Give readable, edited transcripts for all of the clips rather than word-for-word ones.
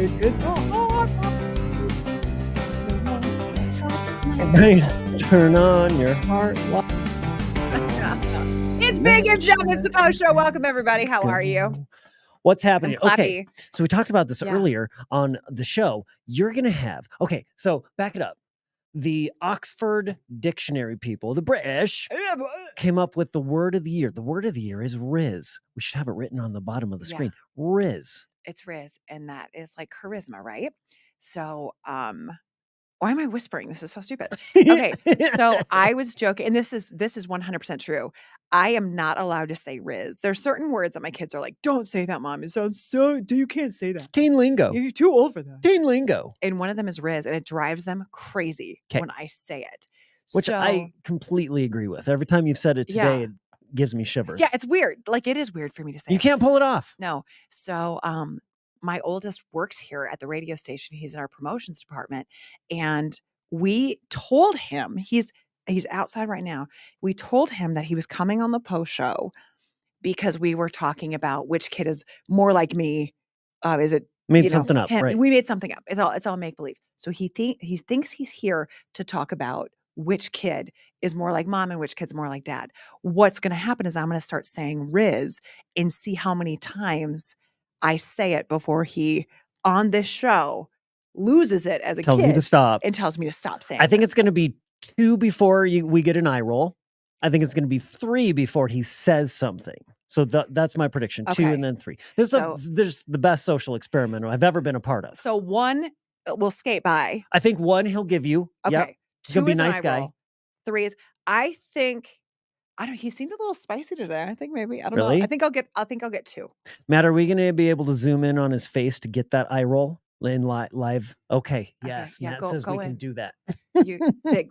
It's a hot turn on your heart. It's Big and John. It's the Post Show. Welcome, everybody. How are you? What's happening? I'm Okay, so we talked about this Yeah. earlier on the show. You're going to have, okay, so back it up. The Oxford Dictionary people, the British, came up with the word of the year. The word of the year is Riz. We should have it written on the bottom of the screen. Riz. It's Riz, and that is like charisma, right? So, why am I whispering? This is so stupid. Okay, so I was joking, and this is 100% true. I am not allowed to say Riz. There's certain words that my kids are like, "Don't say that, Mom. It sounds so. You can't say It's that. teen lingo. You're too old for that." Teen lingo. And one of them is Riz, and it drives them crazy when I say it. Which So, I completely agree with. Every time you've said it today, it gives me shivers. yeah, it's weird. Like, it is weird for me to say. You can't pull it off. No. So, my oldest works here at the radio station. He's in our promotions department, and we told him he's outside right now. We told him that he was coming on the Post Show because we were talking about which kid is more like me. Is it Made something up, him? right? We made something up. It's all make believe. So he thinks he's here to talk about which kid is more like Mom and which kid's more like Dad. What's going to happen is I'm going to start saying Riz and see how many times I say it before he on this show loses it as a Tells kid you to stop. and tells me to stop saying I think it. it's going to be 2 before we get an eye roll. I think it's going to be 3 before he says something. So that's my prediction. 2 Okay. and then 3. There's the best social experiment I've ever been a part of. So 1 will skate by. I think 1 he'll give you. Okay. Yep. He's going to be a nice guy. Roll. 3 is I don't. He seemed a little spicy today. I think maybe I don't Really? know. I think I'll get 2. Matt, are we going to be able to zoom in on his face to get that eye roll in live? Okay. Yes. Yeah, Matt go- says go we in. can do that.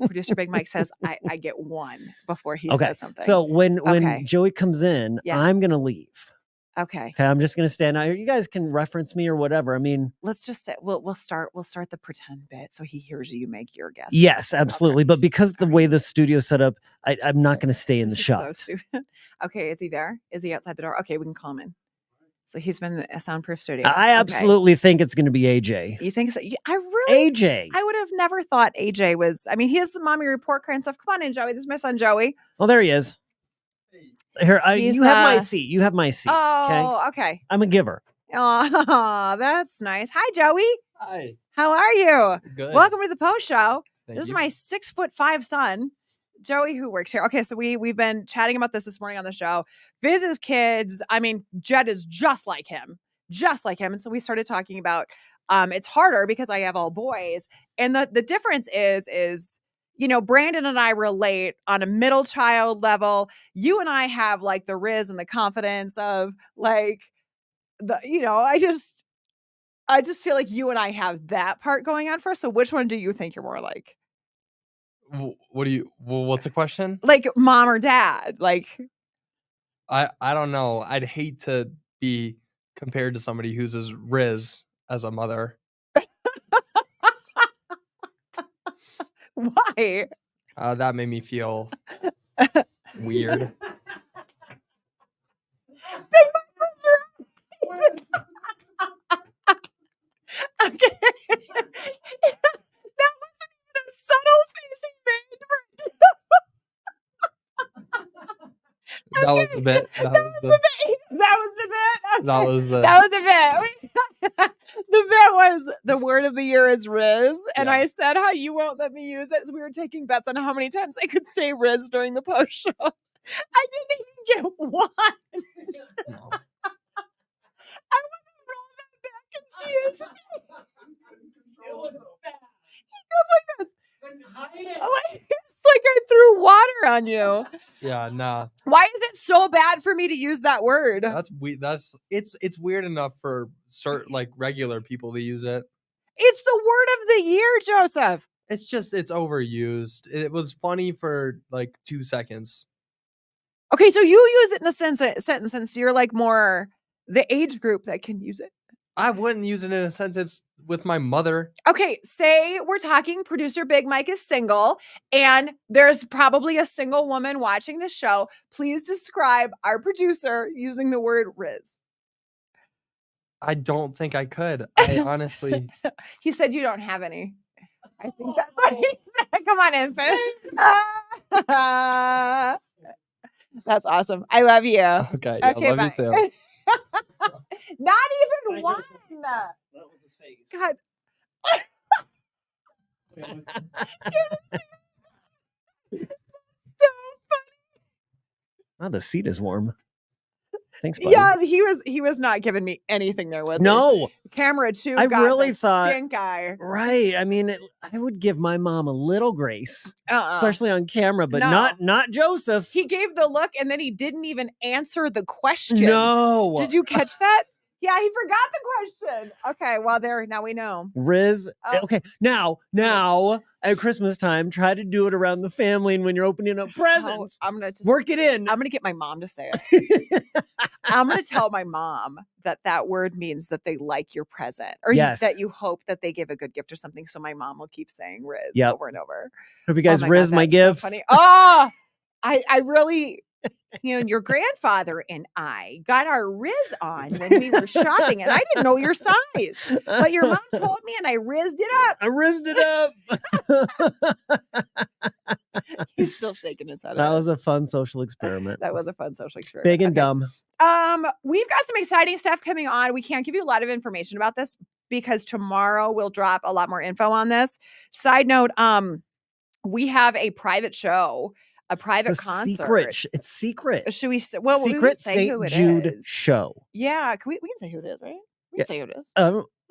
Producer Big Mike says I get 1 before he Okay. says something. So when Okay. Joey comes in, Yeah. I'm going to leave. Okay. Okay. I'm just going to stand out here. You guys can reference me or whatever. I mean, Let's just say we'll start the pretend bit so he hears you make your guess. yes, absolutely. But because the way the studio's set up, I'm not going to stay in the This is shot. so stupid. Okay, is he there? Is he outside the door? Okay, we can call him in. So he's been in a soundproof studio. I absolutely think it's going to be AJ. You think so? I really AJ. I would have never thought AJ was. I mean, he has the mommy report card and stuff. Come on in, Joey. This is my son, Joey. Oh, there he is. Here, He's, you have my seat. You have my seat. Oh, okay. I'm a giver. Oh, that's nice. Hi, Joey. Hi. How are you? Good. Welcome to the Post Show. Thank This you. is my 6'5" son, Joey, who works here. Okay, so we've been chatting about this morning on the show. Fizz's kids. I mean, Jed is just like him, and so we started talking about. It's harder because I have all boys, and the difference is. Brandon and I relate on a middle child level. You and I have like the Riz and the confidence of like I just feel like you and I have that part going on for us. So which one do you think you're more like? What's the question? Like mom or dad? Like I don't know. I'd hate to be compared to somebody who's as Riz as a mother. why? That made me feel weird. Big Mike's right. Okay. That wasn't even a subtle face he made for That was the bit. That was the bit. Okay. That was a bit. The bit was the word of the year is Riz, and Yeah. I said how you won't let me use it. So we were taking bets on how many times I could say Riz during the Post Show. I didn't even get 1. No. I want to roll that back and see his face. He goes like this. It's like I threw water on you. Yeah, nah. Why is it so bad for me to use that word? That's weird. It's weird enough for certain like regular people to use it. It's the word of the year, Joseph. It's overused. It was funny for like 2 seconds. Okay, so you use it in a sentence since you're like more the age group that can use it. I wouldn't use it in a sentence with my mother. Okay, say we're talking producer Big Mike is single and there's probably a single woman watching the show. Please describe our producer using the word Riz. I don't think I could. I honestly. He said you don't have any. I think that's what he said. Come on, infant. That's awesome. I love you. Okay, yeah, Okay, love bye. you too. Not even one. That was his face. God. So Oh, the seat is warm. Thanks, buddy. yeah, he was not giving me anything there, was he? No, Camera 2 I got really the thought- stink eye. right. I mean, I would give my mom a little grace, especially on camera, but No. not Joseph. He gave the look and then he didn't even answer the question. No. Did you catch that? Yeah, he forgot the question. Okay, well, now we know. Riz. Oh. Okay, now at Christmas time, try to do it around the family and when you're opening up presents. I'm gonna Work it in. I'm gonna get my mom to say it. I'm gonna tell my mom that word means that they like your present, or Yes. that you hope that they give a good gift or something. So my mom will keep saying Riz Yep. over and over. Hope you guys Oh Riz God, my that's so gifts. funny. Oh, I really. Your grandfather and I got our Riz on when we were shopping, and I didn't know your size. But your mom told me, and I rizzed it up. I rizzed it up. He's still shaking his head. That was a fun social experiment. That was a fun social experiment. Big and Okay. dumb. We've got some exciting stuff coming on. We can't give you a lot of information about this because tomorrow we'll drop a lot more info on this. Side note, we have a private show. A private It's a concert. secret. It's secret. Should we say? Well, we Secret can say who St. it Jude is. show. Yeah, we can say who it is, right? We can say who it is. I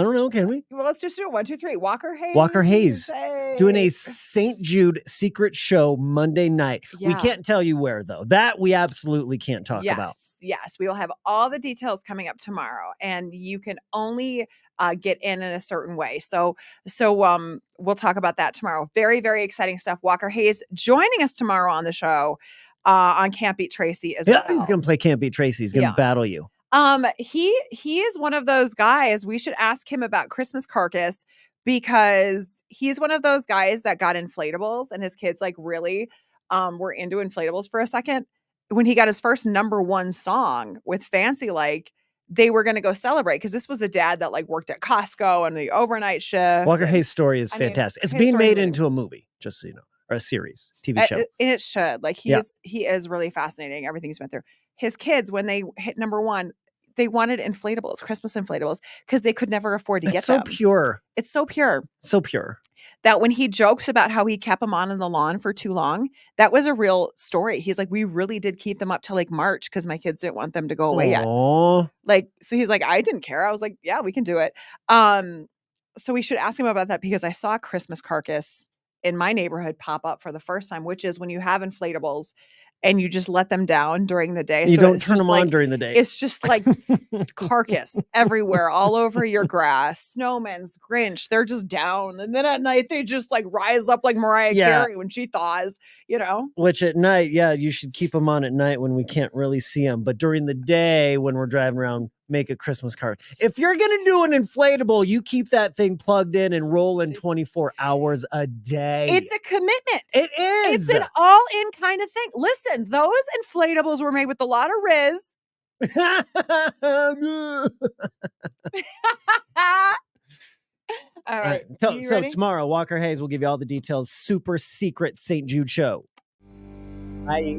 don't know. Can we? Well, let's just do it. 1, 2, 3. Walker Hayes. Walker Hayes doing a Hey. St. Jude secret show Monday night. We Yeah. can't tell you where though. That we absolutely can't talk about. Yes, we will have all the details coming up tomorrow, and you can only get in a certain way. So we'll talk about that tomorrow. Very, very exciting stuff. Walker Hayes joining us tomorrow on the show on Can't Beat Tracy as Yeah, well. he's gonna play Can't Beat Tracy. He's gonna Yeah. battle you. He is one of those guys. We should ask him about Christmas Carcass because he's one of those guys that got inflatables, and his kids like really were into inflatables for a second. When he got his first #1 song with Fancy Like, they were going to go celebrate because this was a dad that like worked at Costco and the overnight shift. Walker and- Hayes' story is I mean, fantastic. It's his being story made is- into a movie, just so you know, or a series, TV show. And it should. Like he Yeah. is really fascinating. Everything he's been through. His kids, when they hit #1, they wanted inflatables, Christmas inflatables, because they could never afford to It's get so them. pure, It's so pure so pure. that when he jokes about how he kept them on in the lawn for too long, that was a real story. He's like, we really did keep them up till like March because my kids didn't want them to go away yet. Aw. Like, so he's like, I didn't care. I was like, yeah, we can do it. So we should ask him about that because I saw Christmas Carcass in my neighborhood pop up for the first time, which is when you have inflatables and you just let them down during the day. You So don't it's turn just them on like- during the day. It's just like carcass everywhere, all over your grass. Snowman's, Grinch, they're just down. And then at night, they just like rise up like Mariah Yeah. Carey when she thaws, you know? Which at night, yeah, you should keep them on at night when we can't really see them. But during the day, when we're driving around, make a Christmas card. If you're gonna do an inflatable, you keep that thing plugged in and rolling 24 hours a day. It's a commitment. It is. It's an all in kind of thing. Listen, those inflatables were made with a lot of Riz. All right. So, You so ready? tomorrow, Walker Hayes will give you all the details. Super secret St. Jude show. Bye.